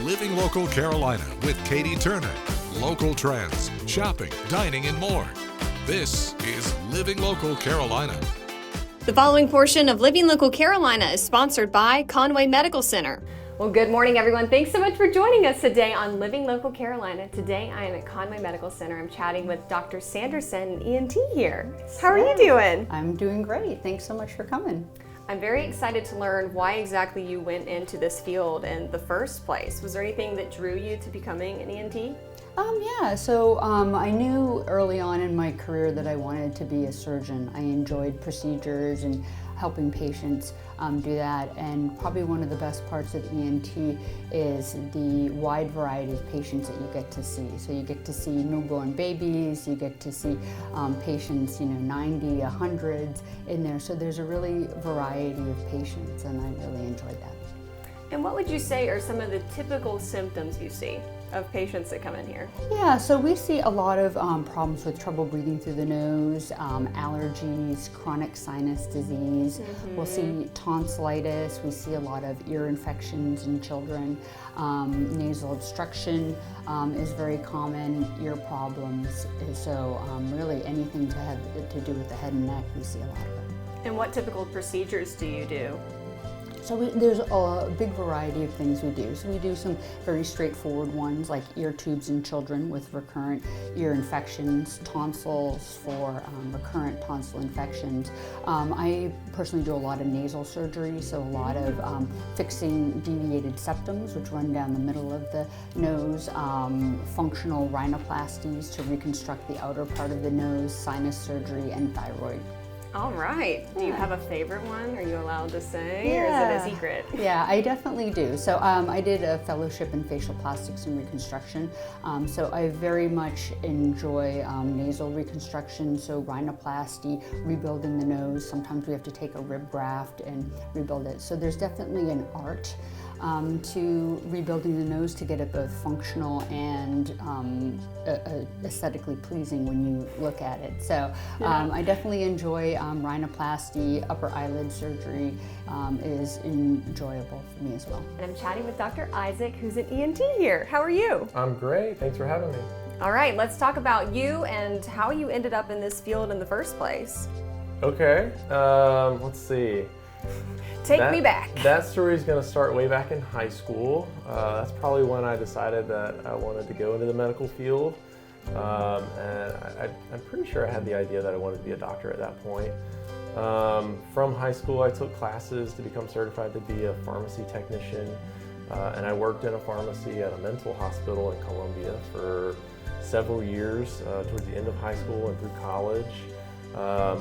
Living Local Carolina with Katie Turner. Local trends, shopping, dining, and more. This is Living Local Carolina. The following portion of Living Local Carolina is sponsored by Conway Medical Center. Well, good morning, everyone. Thanks so much for joining us today on Living Local Carolina. Today, I am at Conway Medical Center. I'm chatting with Dr. Sanderson, ENT here. How are you doing? I'm doing great. Thanks so much for coming. I'm very excited to learn why exactly you went into this field in the first place. Was there anything that drew you to becoming an ENT? I knew early on in my career that I wanted to be a surgeon. I enjoyed procedures and helping patients do that, and probably one of the best parts of ENT is the wide variety of patients that you get to see. So you get to see newborn babies, you get to see patients, 90, 100s in there. So there's a really variety of patients, and I really enjoyed that. And what would you say are some of the typical symptoms you see of patients that come in here? Yeah, so we see a lot of problems with trouble breathing through the nose, allergies, chronic sinus disease. We'll see tonsillitis. We see a lot of ear infections in children. Nasal obstruction is very common. Ear problems. So really anything to have to do with the head and neck, we see a lot of it. And what typical procedures do you do? So there's a big variety of things we do. So we do some very straightforward ones like ear tubes in children with recurrent ear infections, tonsils for recurrent tonsil infections. I personally do a lot of nasal surgery, so a lot of fixing deviated septums, which run down the middle of the nose, functional rhinoplasties to reconstruct the outer part of the nose, sinus surgery, and thyroid. All right. Do you have a favorite one? Are you allowed to say, or is it a secret? Yeah, I definitely do. So I did a fellowship in facial plastics and reconstruction. So I very much enjoy nasal reconstruction, so rhinoplasty, rebuilding the nose. Sometimes we have to take a rib graft and rebuild it. So there's definitely an art to rebuilding the nose to get it both functional and aesthetically pleasing when you look at it. So I definitely enjoy rhinoplasty. Upper eyelid surgery is enjoyable for me as well. And I'm chatting with Dr. Isaac, who's an ENT here. How are you? I'm great. Thanks for having me. All right, let's talk about you and how you ended up in this field in the first place. Okay, let's see. Take me back. That story is going to start way back in high school. That's probably when I decided that I wanted to go into the medical field. And I'm pretty sure I had the idea that I wanted to be a doctor at that point. From high school, I took classes to become certified to be a pharmacy technician. And I worked in a pharmacy at a mental hospital in Columbia for several years towards the end of high school and through college.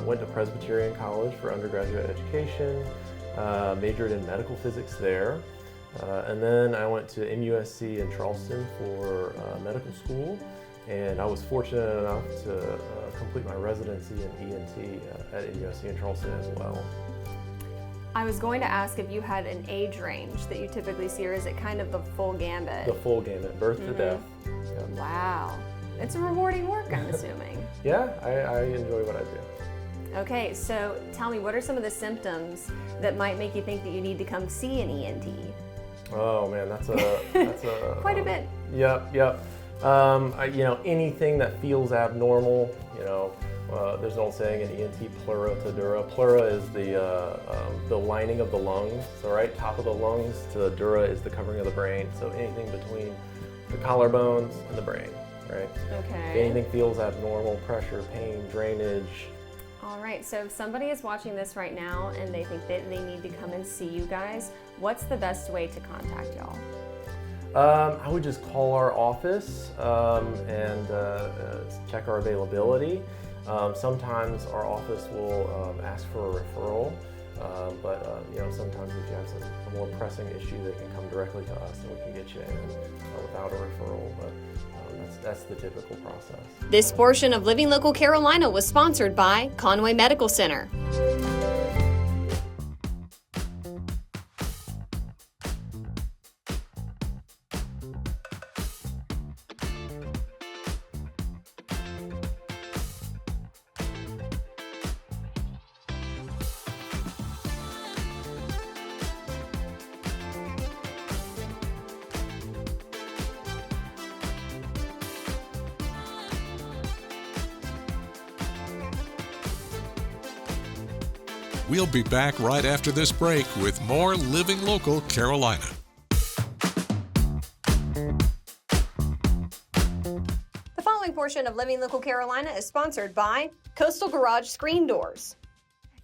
Went to Presbyterian College for undergraduate education. Majored in medical physics there, and then I went to MUSC in Charleston for medical school, and I was fortunate enough to complete my residency in ENT at MUSC in Charleston as well. I was going to ask if you had an age range that you typically see, or is it kind of the full gambit? The full gamut, birth to death. Yeah. Wow. It's a rewarding work, I'm assuming. Yeah, I enjoy what I do. Okay, so tell me, what are some of the symptoms that might make you think that you need to come see an ENT? Oh man, that's a quite a bit. Yep. Anything that feels abnormal. There's an old saying in ENT, pleura to dura. Pleura is the lining of the lungs. So right top of the lungs to dura is the covering of the brain. So anything between the collarbones and the brain, right? Okay. If anything feels abnormal, pressure, pain, drainage. All right, so if somebody is watching this right now and they think that they need to come and see you guys, what's the best way to contact y'all? I would just call our office and check our availability. Sometimes our office will ask for a referral, but sometimes if you have a more pressing issue, they can come directly to us and we can get you in without a referral. But that's the typical process. This portion of Living Local Carolina was sponsored by Conway Medical Center. We'll be back right after this break with more Living Local Carolina. The following portion of Living Local Carolina is sponsored by Coastal Garage Screen Doors.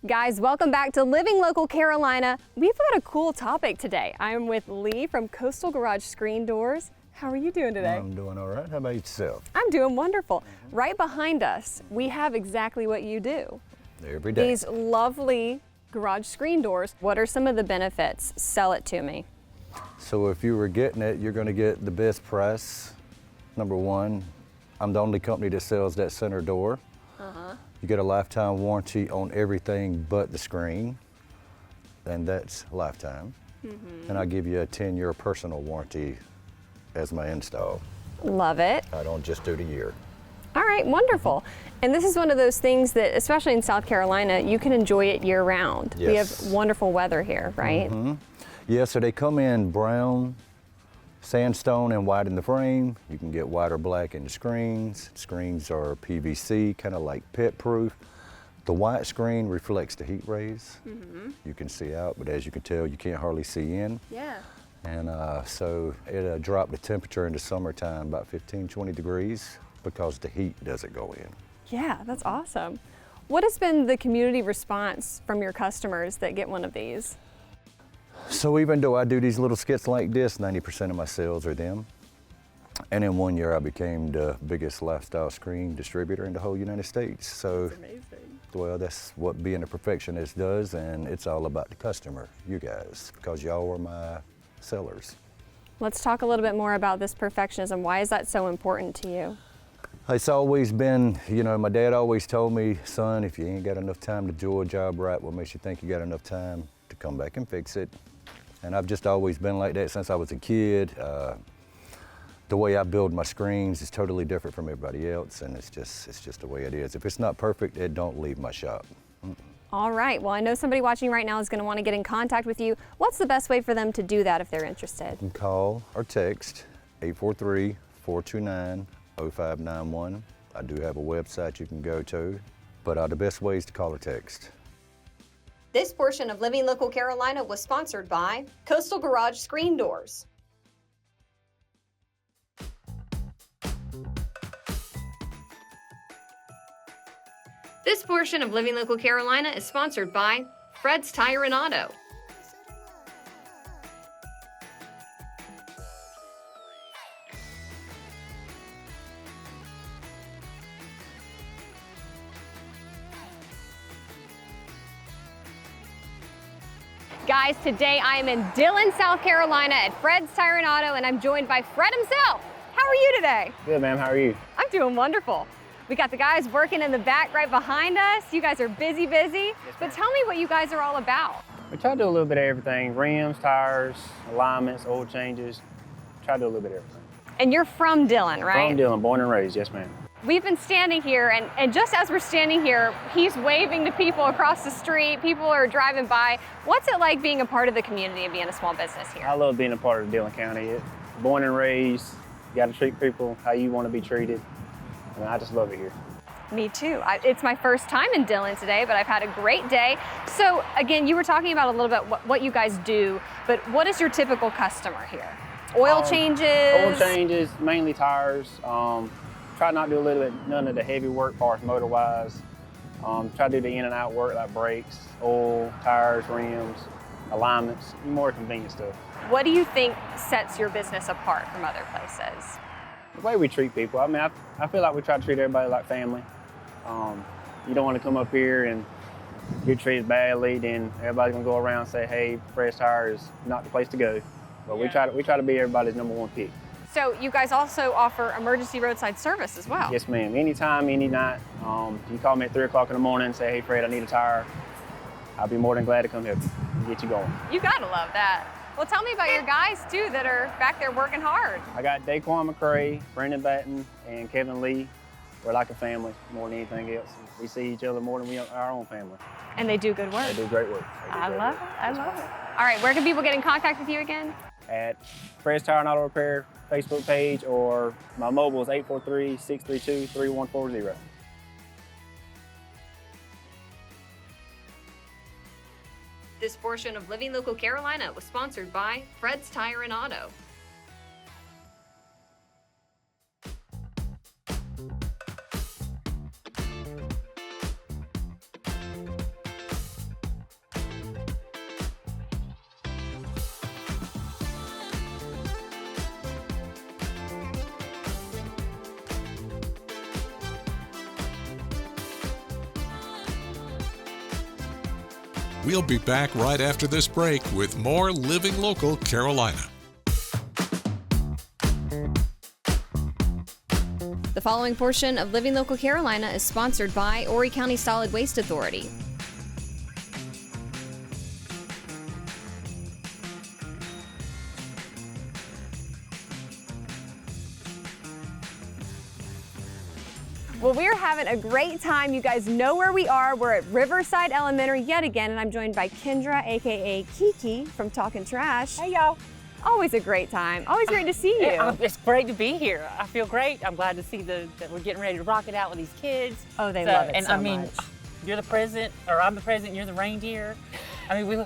Guys, welcome back to Living Local Carolina. We've got a cool topic today. I'm with Lee from Coastal Garage Screen Doors. How are you doing today? I'm doing all right. How about yourself? I'm doing wonderful. Right behind us, we have exactly what you do. Every day. These lovely garage screen doors. What are some of the benefits? Sell it to me. So if you were getting it, you're going to get the best price. Number one, I'm the only company that sells that center door. You get a lifetime warranty on everything but the screen, and that's lifetime. And I give you a 10-year personal warranty as my install. Love it. I don't just do the year. All right, wonderful. And this is one of those things that, especially in South Carolina, you can enjoy it year round. Yes. We have wonderful weather here, right? Yeah, so they come in brown, sandstone, and white in the frame. You can get white or black in the screens. Screens are PVC, kind of like pet proof. The white screen reflects the heat rays. You can see out, but as you can tell, you can't hardly see in. Yeah. And so it'll drop the temperature in the summertime about 15, 20 degrees because the heat doesn't go in. Yeah, that's awesome. What has been the community response from your customers that get one of these? So even though I do these little skits like this, 90% of my sales are them. And in 1 year, I became the biggest lifestyle screen distributor in the whole United States. So, That's amazing. well, that's what being a perfectionist does, and it's all about the customer, you guys, because y'all are my sellers. Let's talk a little bit more about this perfectionism. Why is that so important to you? It's always been, you know, my dad always told me, son, if you ain't got enough time to do a job right, what makes you think you got enough time to come back and fix it? And I've just always been like that since I was a kid. The way I build my screens is totally different from everybody else, and it's just the way it is. If it's not perfect, it don't leave my shop. All right, well, I know somebody watching right now is going to want to get in contact with you. What's the best way for them to do that if they're interested? You can call or text 843-429-0591. I do have a website you can go to, but the best way is to call or text. This portion of Living Local Carolina was sponsored by Coastal Garage Screen Doors. This portion of Living Local Carolina is sponsored by Fred's Tire and Auto. Guys, today I am in Dillon, South Carolina at Fred's Tire and Auto, and I'm joined by Fred himself. How are you today? Good, ma'am. How are you? I'm doing wonderful. We got the guys working in the back right behind us. You guys are busy. But tell me what you guys are all about. We try to do a little bit of everything. Rims, tires, alignments, oil changes. Try to do a little bit of everything. And you're from Dillon, right? From Dillon, born and raised. Yes, ma'am. We've been standing here, and just as we're standing here, he's waving to people across the street. People are driving by. What's it like being a part of the community and being a small business here? I love being a part of Dillon County. Born and raised, you got to treat people how you want to be treated. And I just love it here. Me too. It's my first time in Dillon today, but I've had a great day. So again, you were talking about a little bit what you guys do, but what is your typical customer here? Oil changes? Oil changes, mainly tires. Try not to do a little bit, none of the heavy work parts motor-wise. Try to do the in and out work like brakes, oil, tires, rims, alignments, more convenient stuff. What do you think sets your business apart from other places? The way we treat people. I mean, I feel like we try to treat everybody like family. You don't want to come up here and get treated badly, then everybody's gonna go around and say, hey, Fred's Tire is not the place to go. But we try to be everybody's number one pick. So you guys also offer emergency roadside service as well? Yes, ma'am. Anytime, any night. You call me at 3 o'clock in the morning and say, hey, Fred, I need a tire. I'll be more than glad to come help you and get you going. You gotta love that. Well, tell me about your guys too that are back there working hard. I got Daquan McCray, Brendan Batten, and Kevin Lee. We're like a family more than anything else. We see each other more than we are our own family. And they do good work. They do great work. I love it. I love it. All right, where can people get in contact with you again? At Fred's Tire and Auto Repair Facebook page, or my mobile is 843-632-3140. This portion of Living Local Carolina was sponsored by Fred's Tire and Auto. We'll be back right after this break with more Living Local Carolina. The following portion of Living Local Carolina is sponsored by Horry County Solid Waste Authority. Well, we're having a great time. You guys know where we are. We're at Riverside Elementary yet again, and I'm joined by Kendra, aka Kiki, from Talking Trash. Hey, y'all. Always a great time. Always great to see you. It's great to be here. I feel great. I'm glad to see that we're getting ready to rock it out with these kids. Oh, they love it and so I mean, much. You're the president, or I'm the president, you're the reindeer. I mean, we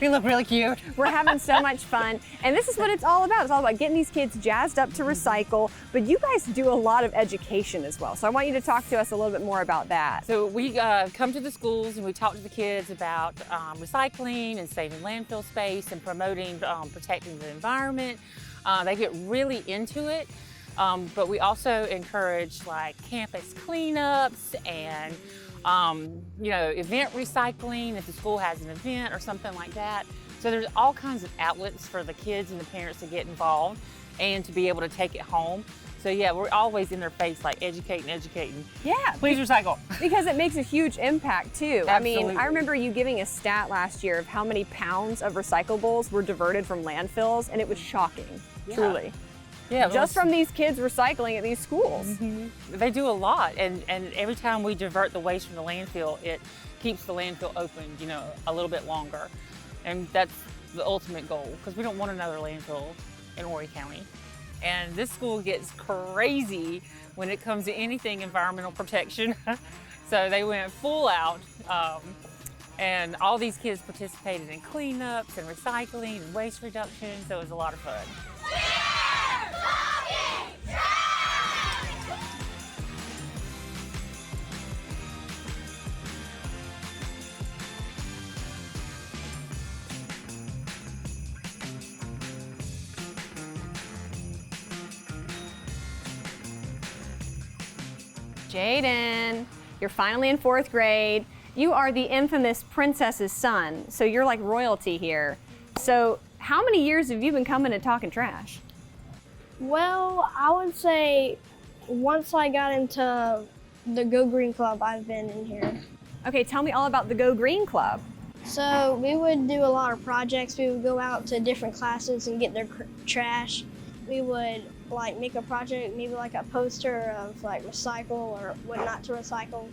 look really cute. We're having so much fun, and this is what it's all about. It's all about getting these kids jazzed up to recycle, but you guys do a lot of education as well. So I want you to talk to us a little bit more about that. So we come to the schools and we talk to the kids about recycling and saving landfill space and promoting protecting the environment. They get really into it, but we also encourage like campus cleanups and event recycling if the school has an event or something like that. So there's all kinds of outlets for the kids and the parents to get involved and to be able to take it home. So yeah, we're always in their face, like educating. Yeah. Please recycle. Because it makes a huge impact too. Absolutely. I mean, I remember you giving a stat last year of how many pounds of recyclables were diverted from landfills, and it was shocking, truly. Yeah, Just from these kids recycling at these schools. Mm-hmm. They do a lot, and every time we divert the waste from the landfill, it keeps the landfill open, a little bit longer. And that's the ultimate goal, because we don't want another landfill in Horry County. And this school gets crazy when it comes to anything environmental protection. So they went full out, and all these kids participated in cleanups and recycling and waste reduction, so it was a lot of fun. Jaden, you're finally in 4th grade. You are the infamous princess's son, so you're like royalty here. So how many years have you been coming and talking trash? Well, I would say once I got into the Go Green Club, I've been in here. Okay, tell me all about the Go Green Club. So we would do a lot of projects. We would go out to different classes and get their trash. We would make a project, maybe like a poster of like recycle or what not to recycle.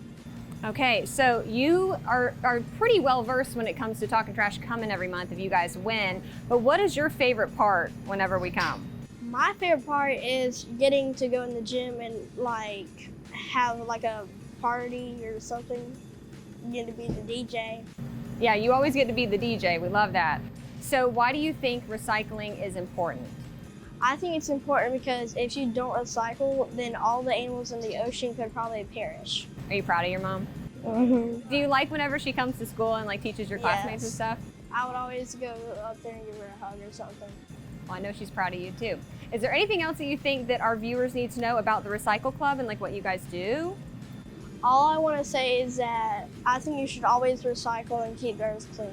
Okay, so you are pretty well versed when it comes to talking trash, coming every month if you guys win. But what is your favorite part whenever we come? My favorite part is getting to go in the gym and have like a party or something. Get to be the DJ. Yeah, you always get to be the DJ. We love that. So why do you think recycling is important? I think it's important because if you don't recycle, then all the animals in the ocean could probably perish. Are you proud of your mom? Mm-hmm. Do you like whenever she comes to school and teaches your classmates and stuff? I would always go up there and give her a hug or something. Well, I know she's proud of you too. Is there anything else that you think that our viewers need to know about the Recycle Club and what you guys do? All I want to say is that I think you should always recycle and keep yours clean.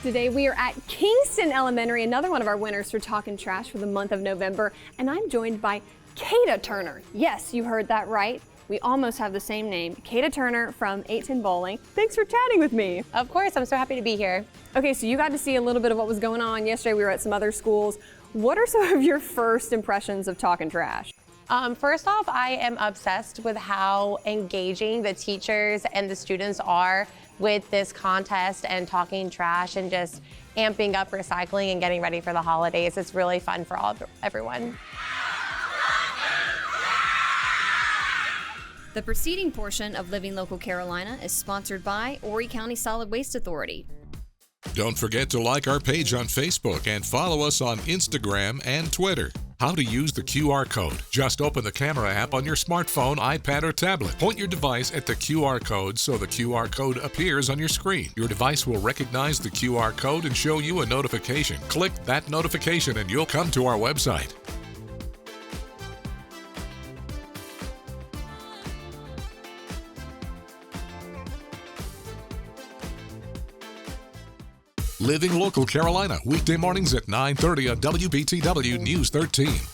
Today we are at Kingston Elementary, another one of our winners for Talking Trash for the month of November, and I'm joined by Kata Turner. Yes, you heard that right. We almost have the same name. Kata Turner from 810 Bowling. Thanks for chatting with me. Of course, I'm so happy to be here. Okay, so you got to see a little bit of what was going on. Yesterday we were at some other schools. What are some of your first impressions of Talking Trash? First off, I am obsessed with how engaging the teachers and the students are with this contest and talking trash and just amping up recycling and getting ready for the holidays. It's really fun for everyone. The preceding portion of Living Local Carolina is sponsored by Horry County Solid Waste Authority. Don't forget to like our page on Facebook and follow us on Instagram and Twitter. How to use the QR code. Just open the camera app on your smartphone, iPad, or tablet. Point your device at the QR code so the QR code appears on your screen. Your device will recognize the QR code and show you a notification. Click that notification and you'll come to our website. Living Local Carolina, weekday mornings at 9:30 on WBTW News 13.